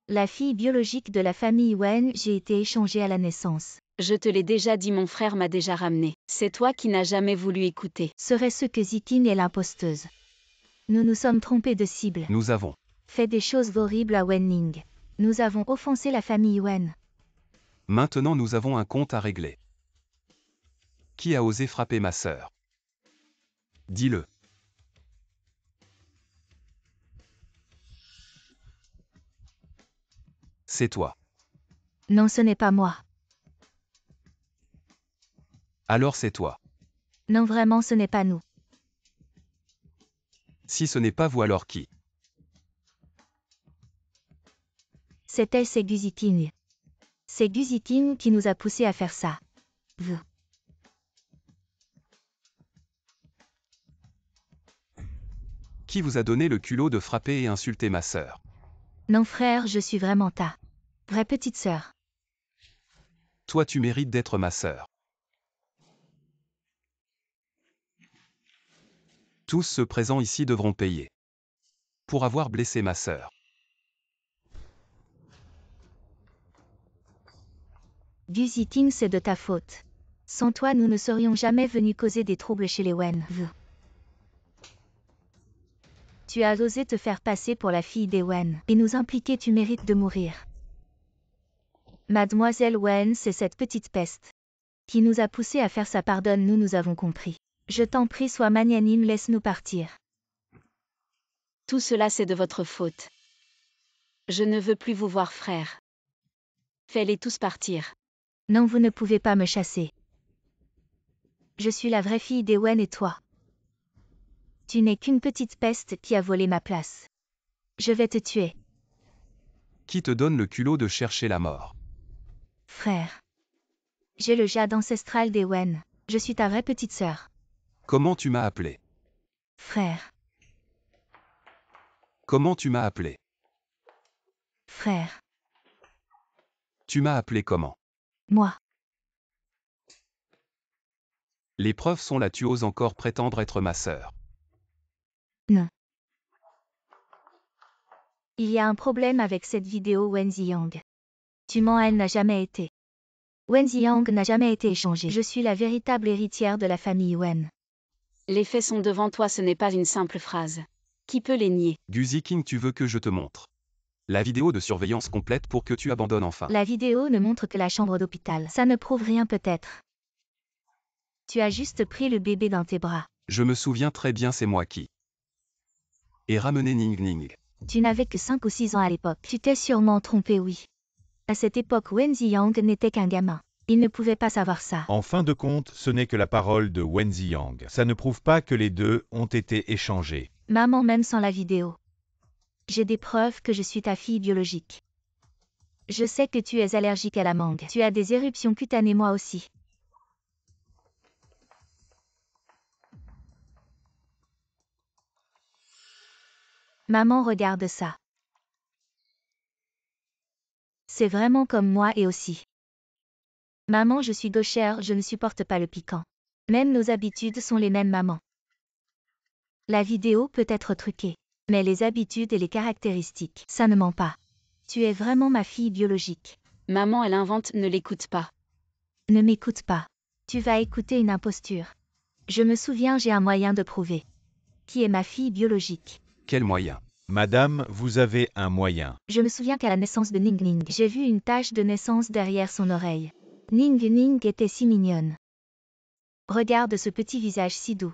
la fille biologique de la famille Wen? J'ai été échangée à la naissance. Je te l'ai déjà dit, mon frère m'a déjà ramené. C'est toi qui n'as jamais voulu écouter. Serait-ce que Zikin est l'imposteuse? Nous nous sommes trompés de cible. Nous avons Fait des choses horribles à Wen Ning. Nous avons offensé la famille Wen. Maintenant nous avons un compte à régler. Qui a osé frapper ma sœur? Dis-le. C'est toi. Non, ce n'est pas moi. Alors c'est toi. Non, vraiment, ce n'est pas nous. Si ce n'est pas vous, alors qui? C'est elle, c'est Guziking. C'est Guziking qui nous a poussé à faire ça. Vous. Qui vous a donné le culot de frapper et insulter ma sœur? Non, frère, je suis vraiment ta vraie petite sœur. Toi tu mérites d'être ma sœur. Tous ceux présents ici devront payer. Pour avoir blessé ma sœur. Guziking, c'est de ta faute. Sans toi, nous ne serions jamais venus causer des troubles chez les Wen. Vous. Tu as osé te faire passer pour la fille des Wen et nous impliquer, tu mérites de mourir. Mademoiselle Wen, c'est cette petite peste qui nous a poussé à faire ça. Pardonne, nous avons compris. Je t'en prie, sois magnanime, laisse-nous partir. Tout cela c'est de votre faute. Je ne veux plus vous voir, frère. Fais-les tous partir. Non, vous ne pouvez pas me chasser. Je suis la vraie fille des Wen et toi. Tu n'es qu'une petite peste qui a volé ma place. Je vais te tuer. Qui te donne le culot de chercher la mort? Frère. J'ai le jade ancestral des Wen. Je suis ta vraie petite sœur. Comment tu m'as appelé? Frère. Comment tu m'as appelé? Frère. Tu m'as appelé comment? Moi. Les preuves sont là, tu oses encore prétendre être ma sœur. Non. Il y a un problème avec cette vidéo, Wen Ziyang. Tu mens, elle n'a jamais été. Wen Ziyang n'a jamais été échangée. Je suis la véritable héritière de la famille Wen. Les faits sont devant toi, ce n'est pas une simple phrase. Qui peut les nier? Guziking, tu veux que je te montre la vidéo de surveillance complète pour que tu abandonnes enfin. La vidéo ne montre que la chambre d'hôpital. Ça ne prouve rien peut-être. Tu as juste pris le bébé dans tes bras. Je me souviens très bien, c'est moi qui ai ramené Ning Ning. Tu n'avais que 5 ou 6 ans à l'époque. Tu t'es sûrement trompé, oui. À cette époque, Wen Ziyang n'était qu'un gamin. Il ne pouvait pas savoir ça. En fin de compte, ce n'est que la parole de Wen Ziyang. Ça ne prouve pas que les deux ont été échangés. Maman, même sans la vidéo. J'ai des preuves que je suis ta fille biologique. Je sais que tu es allergique à la mangue. Tu as des éruptions cutanées, moi aussi. Maman, regarde ça. C'est vraiment comme moi et aussi. Maman, je suis gauchère, je ne supporte pas le piquant. Même nos habitudes sont les mêmes, maman. La vidéo peut être truquée. Mais les habitudes et les caractéristiques, ça ne ment pas. Tu es vraiment ma fille biologique. Maman, elle invente, ne l'écoute pas. Ne m'écoute pas. Tu vas écouter une imposture. Je me souviens, j'ai un moyen de prouver. Qui est ma fille biologique? Quel moyen? Madame, vous avez un moyen. Je me souviens qu'à la naissance de Ning Ning, j'ai vu une tache de naissance derrière son oreille. Ning Ning était si mignonne. Regarde ce petit visage si doux.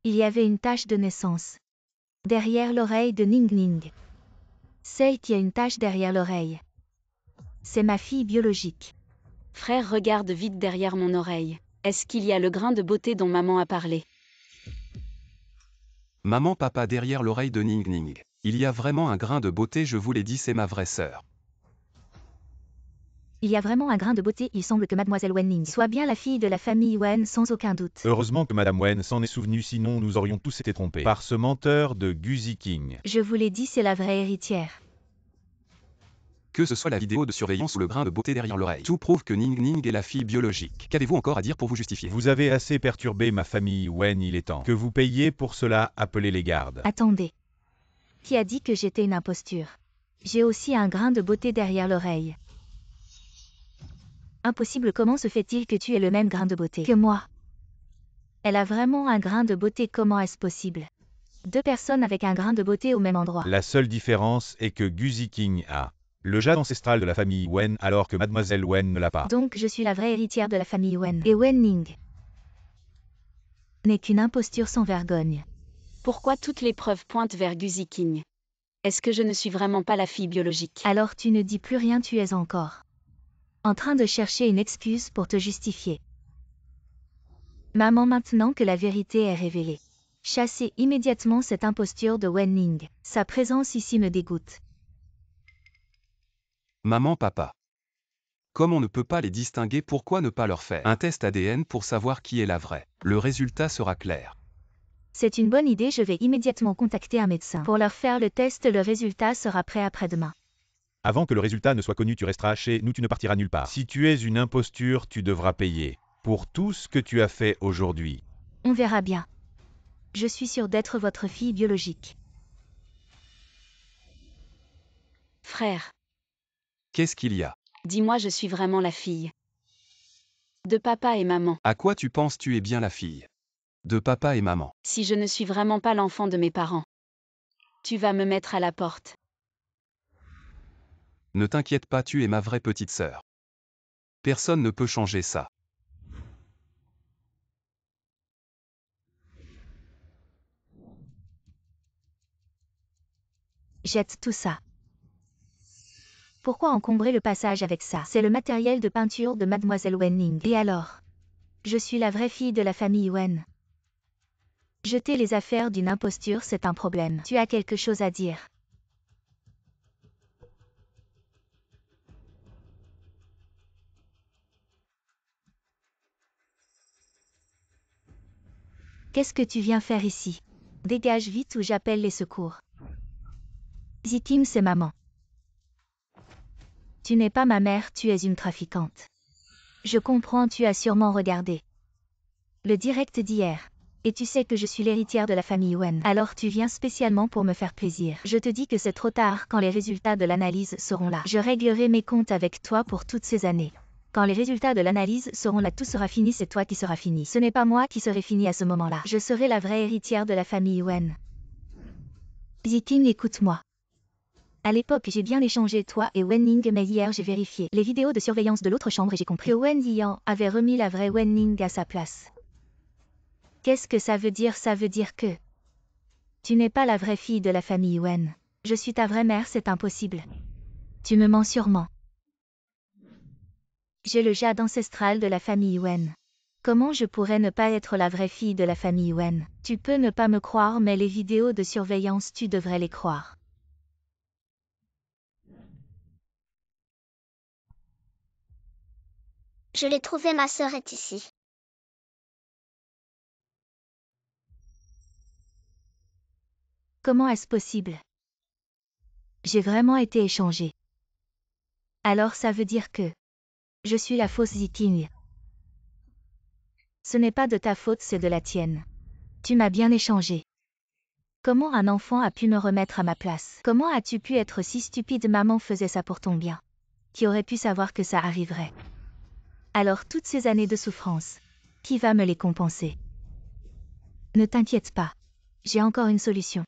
Il y avait une tache de naissance derrière l'oreille de Ning Ning. Celle qui a une tache derrière l'oreille. C'est ma fille biologique. Frère regarde vite derrière mon oreille. Est-ce qu'il y a le grain de beauté dont maman a parlé? Maman papa derrière l'oreille de Ning Ning. Il y a vraiment un grain de beauté, je vous l'ai dit, c'est ma vraie sœur. Il y a vraiment un grain de beauté, il semble que mademoiselle Wen Ning soit bien la fille de la famille Wen sans aucun doute. Heureusement que Madame Wen s'en est souvenue, sinon nous aurions tous été trompés par ce menteur de Guzi King. Je vous l'ai dit, c'est la vraie héritière. Que ce soit la vidéo de surveillance ou le grain de beauté derrière l'oreille, tout prouve que Ning Ning est la fille biologique. Qu'avez-vous encore à dire pour vous justifier? Vous avez assez perturbé ma famille Wen, il est temps que vous payiez pour cela, appelez les gardes. Attendez. Qui a dit que j'étais une imposture? J'ai aussi un grain de beauté derrière l'oreille. Impossible, comment se fait-il que tu aies le même grain de beauté que moi? Elle a vraiment un grain de beauté, comment est-ce possible? Deux personnes avec un grain de beauté au même endroit. La seule différence est que Guzi King a le jade ancestral de la famille Wen alors que mademoiselle Wen ne l'a pas. Donc je suis la vraie héritière de la famille Wen. Et Wen Ning n'est qu'une imposture sans vergogne. Pourquoi toutes les preuves pointent vers Guzi King? Est-ce que je ne suis vraiment pas la fille biologique? Alors tu ne dis plus rien, tu es encore en train de chercher une excuse pour te justifier. Maman, maintenant que la vérité est révélée, chassez immédiatement cette imposture de Wen Ning. Sa présence ici me dégoûte. Maman papa. Comme on ne peut pas les distinguer, pourquoi ne pas leur faire un test ADN pour savoir qui est la vraie? Le résultat sera clair. C'est une bonne idée, je vais immédiatement contacter un médecin pour leur faire le test, le résultat sera prêt après-demain. Avant que le résultat ne soit connu, tu resteras chez nous, tu ne partiras nulle part. Si tu es une imposture, tu devras payer pour tout ce que tu as fait aujourd'hui. On verra bien. Je suis sûre d'être votre fille biologique. Frère, Qu'est-ce qu'il y a? dis-moi, je suis vraiment la fille de papa et maman. À quoi tu penses? Tu es bien la fille de papa et maman. Si je ne suis vraiment pas l'enfant de mes parents, tu vas me mettre à la porte. Ne t'inquiète pas, tu es ma vraie petite sœur. Personne ne peut changer ça. Jette tout ça. Pourquoi encombrer le passage avec ça? C'est le matériel de peinture de mademoiselle Wen Ning. Et alors? Je suis la vraie fille de la famille Wen. Jeter les affaires d'une imposture, c'est un problème. Tu as quelque chose à dire? Qu'est-ce que tu viens faire ici? Dégage vite ou j'appelle les secours. Zitim, c'est maman. Tu n'es pas ma mère, tu es une trafiquante. Je comprends, tu as sûrement regardé le direct d'hier. Et tu sais que je suis l'héritière de la famille Wen. Alors tu viens spécialement pour me faire plaisir. Je te dis que c'est trop tard quand les résultats de l'analyse seront là. Je réglerai mes comptes avec toi pour toutes ces années. Quand les résultats de l'analyse seront là, tout sera fini, c'est toi qui seras fini. Ce n'est pas moi qui serai fini à ce moment-là. Je serai la vraie héritière de la famille Wen. Ziting, écoute-moi. À l'époque, j'ai bien échangé toi et Wen Ning, mais hier j'ai vérifié les vidéos de surveillance de l'autre chambre et j'ai compris que Wen Dian avait remis la vraie Wen Ning à sa place. Qu'est-ce que ça veut dire? Ça veut dire que tu n'es pas la vraie fille de la famille Wen. Je suis ta vraie mère, c'est impossible. Tu me mens sûrement. J'ai le jade ancestral de la famille Wen. Comment je pourrais ne pas être la vraie fille de la famille Wen? Tu peux ne pas me croire, mais les vidéos de surveillance, tu devrais les croire. Je l'ai trouvé, ma sœur est ici. Comment est-ce possible? J'ai vraiment été échangée. Alors ça veut dire que je suis la fausse Ziting. Ce n'est pas de ta faute, c'est de la tienne. Tu m'as bien échangé. Comment un enfant a pu me remettre à ma place? Comment as-tu pu être si stupide? Maman faisait ça pour ton bien. Qui aurait pu savoir que ça arriverait? Alors toutes ces années de souffrance, qui va me les compenser? Ne t'inquiète pas. J'ai encore une solution.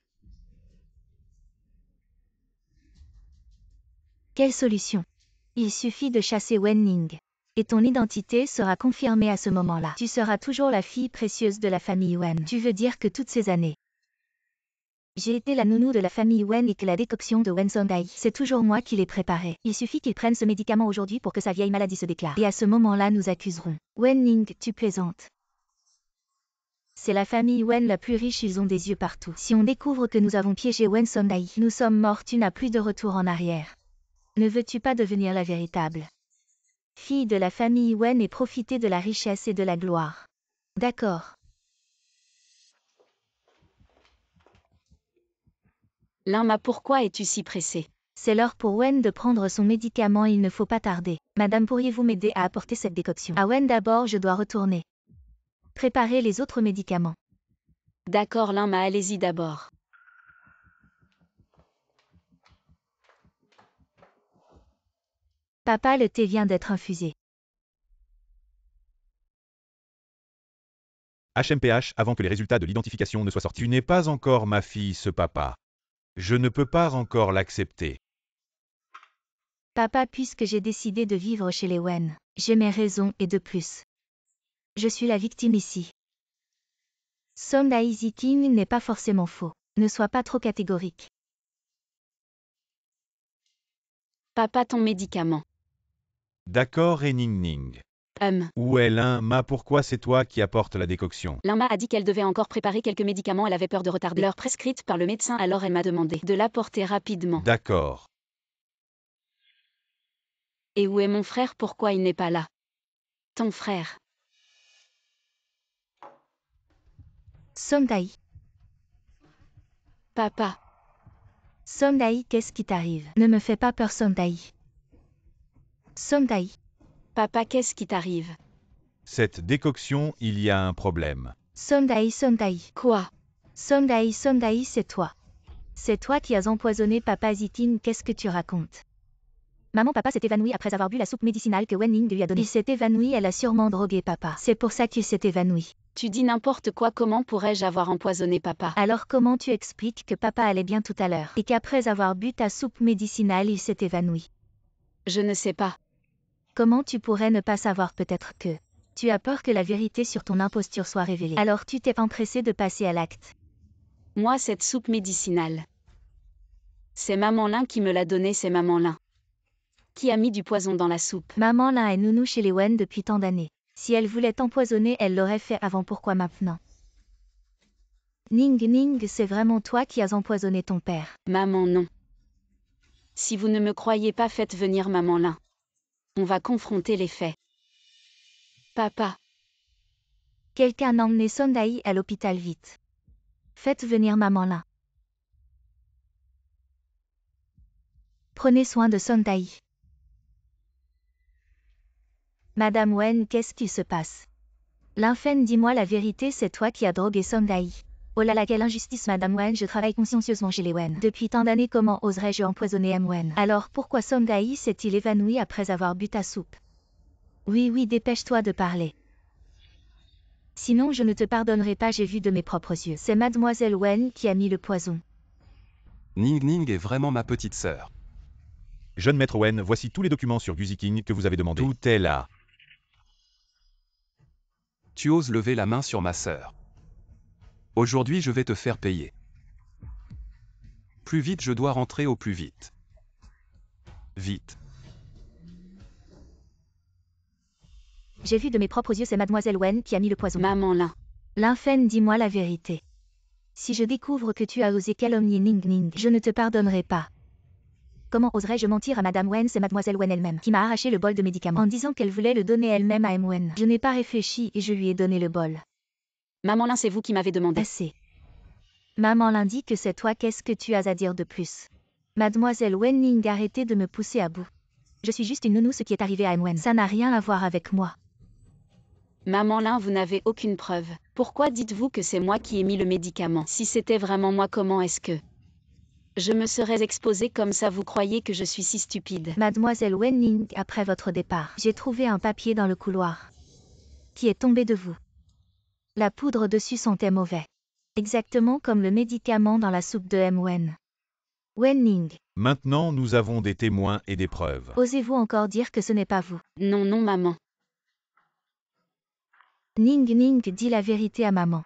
Quelle solution? Il suffit de chasser Wen Ning. Et ton identité sera confirmée à ce moment-là. Tu seras toujours la fille précieuse de la famille Wen. Tu veux dire que toutes ces années, J'ai été la nounou de la famille Wen et que la décoction de Wen Sondai, c'est toujours moi qui l'ai préparée. Il suffit qu'ils prennent ce médicament aujourd'hui pour que sa vieille maladie se déclare. Et à ce moment-là, nous accuserons. Wen Ning, tu plaisantes. C'est la famille Wen la plus riche, ils ont des yeux partout. Si on découvre que nous avons piégé Wen Sondai, nous sommes morts, tu n'as plus de retour en arrière. Ne veux-tu pas devenir la véritable fille de la famille Wen et profiter de la richesse et de la gloire? D'accord. Lin-Ma, pourquoi es-tu si pressée? C'est l'heure pour Wen de prendre son médicament, il ne faut pas tarder. Madame, pourriez-vous m'aider à apporter cette décoction? À Wen d'abord, je dois retourner. Préparer les autres médicaments. D'accord Lin-Ma, allez-y d'abord. Papa, le thé vient d'être infusé. HMPH avant que les résultats de l'identification ne soient sortis. Tu n'es pas encore ma fille, ce papa. Je ne peux pas encore l'accepter. Papa, puisque j'ai décidé de vivre chez les Wen, j'ai mes raisons et de plus. Je suis la victime ici. Sondai Ziting n'est pas forcément faux. Ne sois pas trop catégorique. Papa, ton médicament. D'accord, et Ning Ning. Où est Lin-Ma? Pourquoi c'est toi qui apportes la décoction? Lin-Ma a dit qu'elle devait encore préparer quelques médicaments, elle avait peur de retarder l'heure prescrite par le médecin, alors elle m'a demandé de l'apporter rapidement. D'accord. Et où est mon frère? Pourquoi il n'est pas là? Ton frère. Sondai. Papa. Sondai, qu'est-ce qui t'arrive? Ne me fais pas peur, Sondai. Sondai. Papa, qu'est-ce qui t'arrive? Cette décoction, il y a un problème. Sondai, Sondai. Quoi? Sondai, Sondai, c'est toi. C'est toi qui as empoisonné Papa Ziting, qu'est-ce que tu racontes? Maman, papa s'est évanoui après avoir bu la soupe médicinale que Wen Ning lui a donnée. Il s'est évanoui, elle a sûrement drogué papa. C'est pour ça qu'il s'est évanoui. Tu dis n'importe quoi, comment pourrais-je avoir empoisonné papa? Alors comment tu expliques que papa allait bien tout à l'heure et qu'après avoir bu ta soupe médicinale, il s'est évanoui? Je ne sais pas. Comment tu pourrais ne pas savoir? Peut-être que tu as peur que la vérité sur ton imposture soit révélée. Alors tu t'es empressé de passer à l'acte. Moi, cette soupe médicinale. C'est Maman Lin qui me l'a donnée, c'est Maman Lin. Qui a mis du poison dans la soupe? Maman Lin est nounou chez les Wen depuis tant d'années. Si elle voulait t'empoisonner, elle l'aurait fait avant, pourquoi maintenant? Ning Ning, c'est vraiment toi qui as empoisonné ton père. Maman, non. Si vous ne me croyez pas, faites venir Maman Lin. On va confronter les faits. Papa. Quelqu'un emmenez Sondai à l'hôpital vite. Faites venir Maman Lin. Prenez soin de Sondai. Madame Wen, qu'est-ce qui se passe? Linfen, dis-moi la vérité, c'est toi qui as drogué Sondai. Oh là là, quelle injustice, Madame Wen, je travaille consciencieusement chez les Wen. Depuis tant d'années, comment oserais-je empoisonner M. Wen? Alors pourquoi Sondai s'est-il évanoui après avoir bu ta soupe? Oui, dépêche-toi de parler. Sinon je ne te pardonnerai pas, j'ai vu de mes propres yeux. C'est Mademoiselle Wen qui a mis le poison. Ning Ning est vraiment ma petite sœur. Jeune maître Wen, voici tous les documents sur Gu Ziking que vous avez demandé. Tout est là. Tu oses lever la main sur ma sœur. Aujourd'hui je vais te faire payer. Plus vite, je dois rentrer au plus vite. Vite. J'ai vu de mes propres yeux, c'est Mademoiselle Wen qui a mis le poison. Maman Lin. Linfen, dis-moi la vérité. Si je découvre que tu as osé calomnier Ning Ning, je ne te pardonnerai pas. Comment oserais-je mentir à Madame Wen? C'est Mademoiselle Wen elle-même qui m'a arraché le bol de médicaments en disant qu'elle voulait le donner elle-même à M. Wen. Je n'ai pas réfléchi et je lui ai donné le bol. Maman Lin, c'est vous qui m'avez demandé. Assez. Maman Lin dit que c'est toi, qu'est-ce que tu as à dire de plus? Mademoiselle Wen Ning, arrêtez de me pousser à bout. Je suis juste une nounou, ce qui est arrivé à M. Wen. Ça n'a rien à voir avec moi. Maman Lin, vous n'avez aucune preuve. Pourquoi dites-vous que c'est moi qui ai mis le médicament? Si c'était vraiment moi, comment est-ce que je me serais exposée comme ça? Vous croyez que je suis si stupide? Mademoiselle Wen Ning, après votre départ, j'ai trouvé un papier dans le couloir qui est tombé de vous. La poudre dessus sentait mauvais. Exactement comme le médicament dans la soupe de M. Wen. Wen Ning. Maintenant, nous avons des témoins et des preuves. Osez-vous encore dire que ce n'est pas vous? Non, maman. Ning Ning, dis la vérité à maman.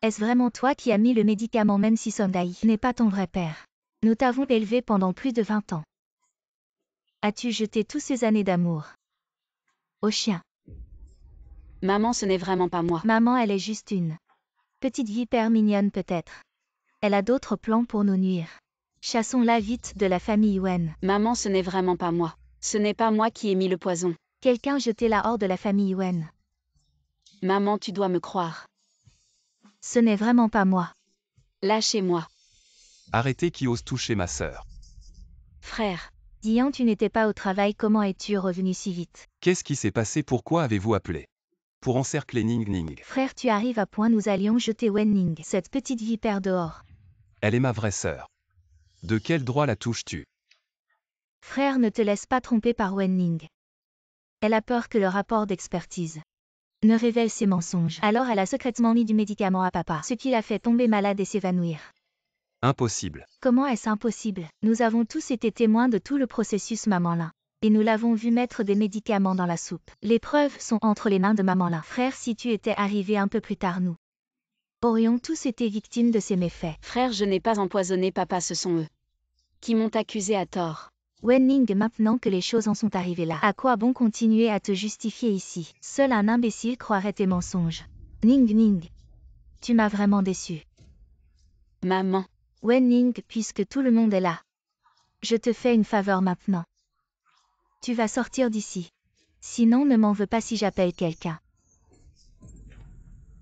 Est-ce vraiment toi qui as mis le médicament même si Sondai n'est pas ton vrai père? Nous t'avons élevé pendant plus de 20 ans. As-tu jeté toutes ces années d'amour au chien? Maman, ce n'est vraiment pas moi. Maman, elle est juste une petite vipère mignonne peut-être. Elle a d'autres plans pour nous nuire. Chassons-la vite de la famille Wen. Maman, ce n'est vraiment pas moi. Ce n'est pas moi qui ai mis le poison. Quelqu'un jetez-la hors de la famille Wen. Maman, tu dois me croire. Ce n'est vraiment pas moi. Lâchez-moi. Arrêtez qui ose toucher ma sœur. Frère. Dian, tu n'étais pas au travail, comment es-tu revenu si vite? Qu'est-ce qui s'est passé? Pourquoi avez-vous appelé? Pour encercler Ning Ning. Frère, tu arrives à point, nous allions jeter Wen Ning, cette petite vipère dehors. Elle est ma vraie sœur. De quel droit la touches-tu? Frère, ne te laisse pas tromper par Wen Ning. Elle a peur que le rapport d'expertise ne révèle ses mensonges. Alors elle a secrètement mis du médicament à papa, ce qui l'a fait tomber malade et s'évanouir. Impossible. Comment est-ce impossible? Nous avons tous été témoins de tout le processus maman-là. Et nous l'avons vu mettre des médicaments dans la soupe. Les preuves sont entre les mains de maman-là. Frère, si tu étais arrivé un peu plus tard, nous aurions tous été victimes de ces méfaits. Frère, je n'ai pas empoisonné papa, ce sont eux qui m'ont accusé à tort. Wen Ning, maintenant que les choses en sont arrivées là, à quoi bon continuer à te justifier ici? Seul un imbécile croirait tes mensonges. Ning Ning, tu m'as vraiment déçu. Maman. Wen Ning, puisque tout le monde est là, je te fais une faveur maintenant. Tu vas sortir d'ici. Sinon, ne m'en veux pas si j'appelle quelqu'un.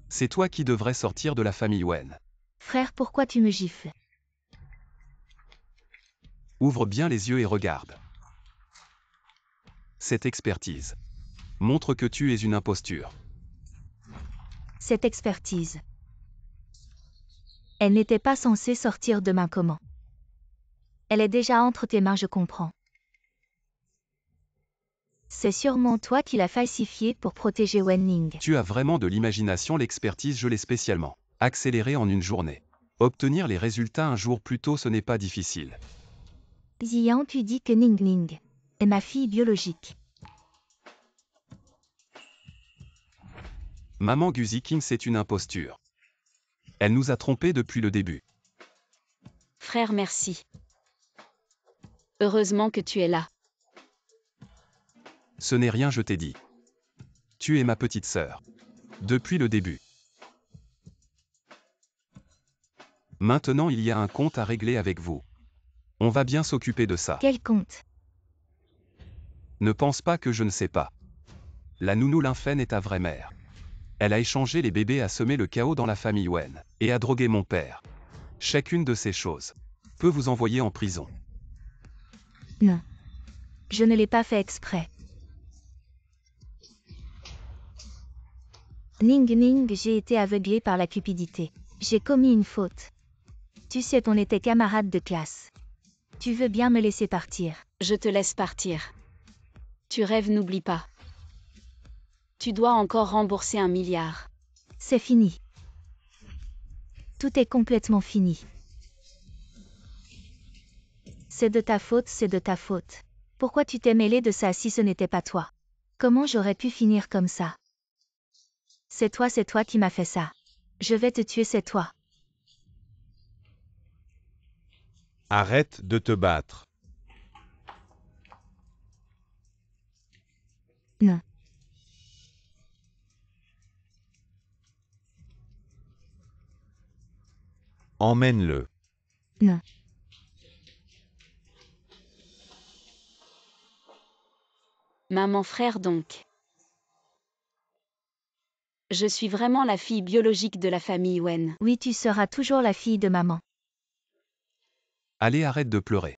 C'est toi qui devrais sortir de la famille Wen. Frère, pourquoi tu me gifles? Ouvre bien les yeux et regarde. Cette expertise montre que tu es une imposture. Cette expertise. Elle n'était pas censée sortir demain, comment? Elle est déjà entre tes mains, je comprends. C'est sûrement toi qui l'as falsifiée pour protéger Wen Ning. Tu as vraiment de l'imagination, l'expertise, je l'ai spécialement accélérée en une journée. Obtenir les résultats un jour plus tôt, ce n'est pas difficile. Ziyan, tu dis que Ning Ning est ma fille biologique. Maman Guziking, c'est une imposture. Elle nous a trompés depuis le début. Frère, merci. Heureusement que tu es là. Ce n'est rien, je t'ai dit. Tu es ma petite sœur. Depuis le début. Maintenant, il y a un compte à régler avec vous. On va bien s'occuper de ça. Quel compte? Ne pense pas que je ne sais pas. La nounou Lymphène est ta vraie mère. Elle a échangé les bébés, a semé le chaos dans la famille Wen, et a drogué mon père. Chacune de ces choses peut vous envoyer en prison. Non. Je ne l'ai pas fait exprès. Ning Ning, j'ai été aveuglée par la cupidité. J'ai commis une faute. Tu sais, on était camarades de classe. Tu veux bien me laisser partir? Je te laisse partir. Tu rêves, n'oublie pas. Tu dois encore rembourser 1 milliard. C'est fini. Tout est complètement fini. C'est de ta faute, c'est de ta faute. Pourquoi tu t'es mêlé de ça si ce n'était pas toi? Comment j'aurais pu finir comme ça? C'est toi qui m'as fait ça. Je vais te tuer, c'est toi. Arrête de te battre. Non. Emmène-le. Non. Maman, frère donc. Je suis vraiment la fille biologique de la famille Wen. Oui, tu seras toujours la fille de maman. Allez, arrête de pleurer.